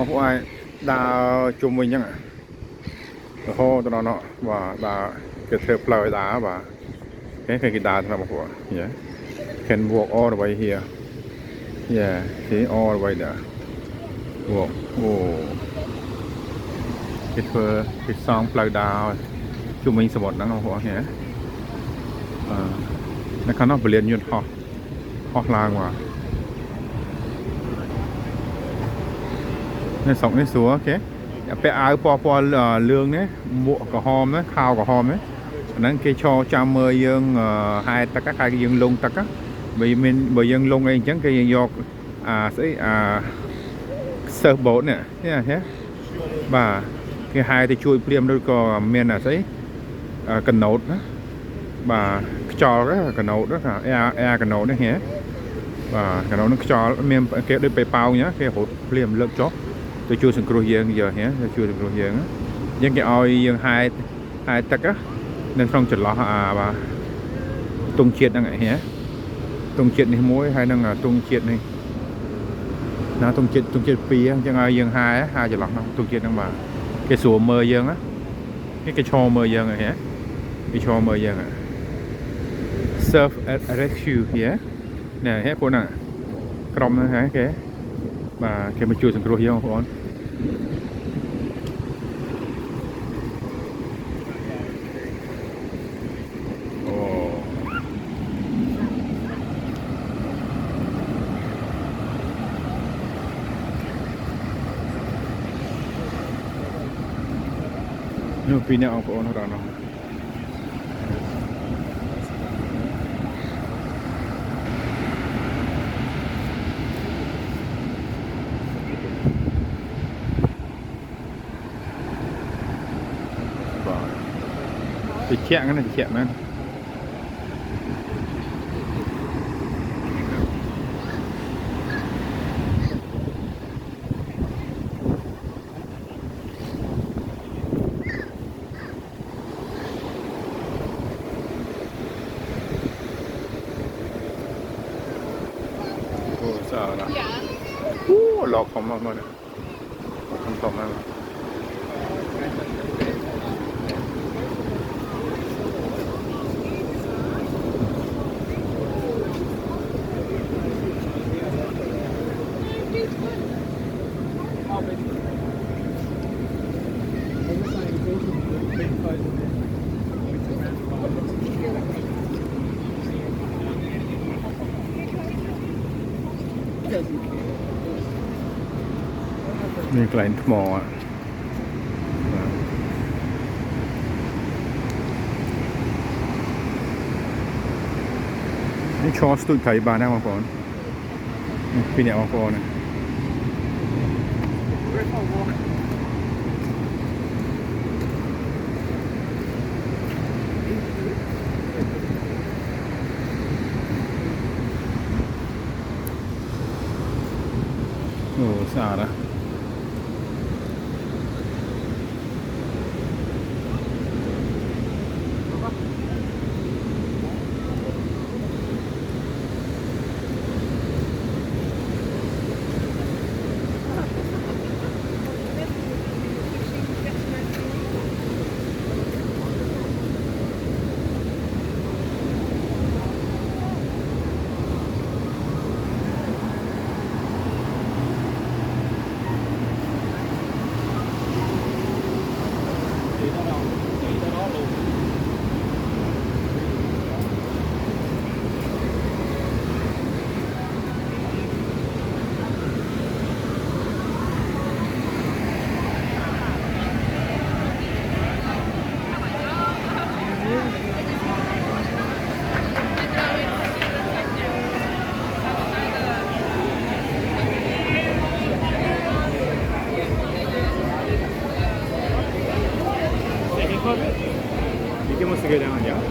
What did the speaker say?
ពួកឯងដើរជុំវិញអញ្ចឹងរហូតដល់នោះបាទដើរគេធ្វើផ្លូវឲ្យដើរបាទគេដើរទៅបងប្អូន yeah can walk all the way here yeah see all the way there walk អូគេធ្វើគេសង់ផ្លូវដើរជុំវិញសមុទ្រហ្នឹងបងប្អូនហ៎នៅខាងនោះពលានយន្តហោះឡើងមកនេះស្រុកនេះស្រួលគេពាក់អាវពណ៌លឿងនេះមួកក្រហមណាខោក្រហមនេះអាហ្នឹងគេឈរចាំមើលយើងហែលទឹកគេយើងលងទឹកបើយើងលងអីអញ្ចឹងគេយកស្អីsurf boat នេះហ៎បាទគេហែលទៅជួយព្រាមឬក៏មានស្អីកណូតណាបាទខ្យល់កណូតណាអែកណូតនេះហ៎បាទកណូតនឹងខ្យល់មានគេដូចបេប៉ោងអញ្ចឹងគេរត់ព្រាមលើកចុះទៅជួយសង្គ្រោះយើងយកហ៎ទៅជួយសង្គ្រោះយើងអញ្ចឹងគេឲ្យយើងហែលទឹកនៅក្នុងចន្លោះបាទទង់ជាតិហ្នឹងហ៎ទង់ជាតិនេះមួយហើយនឹងទង់ជាតិនេះណាទង់ជាតិ2អញ្ចឹងឲ្យយើងហែលចន្លោះហ្នឹងទង់ជាតិហ្នឹងបាទគេស្រួលមើលយើងណាគេឈរមើលយើងហ៎គេឈរមើលយើងsurf rescue ហ៎ណែហ៎ពួកហ្នឹងក្រុមហ្នឹងហ៎គេបាទគេមកជួយសង្គ្រោះយើងបងប្អូននោះពីអ្នកបងប្អូនរត់នោះតិចហ្នឹងតិចមែនหลอกผมมาเนี่ยทำมานี่กลายថ្មនេះឈរស្ទូចថៃបានណាបងប្អូនពីអ្នកបងប្អូនអូស្អាតណាDijimos que ya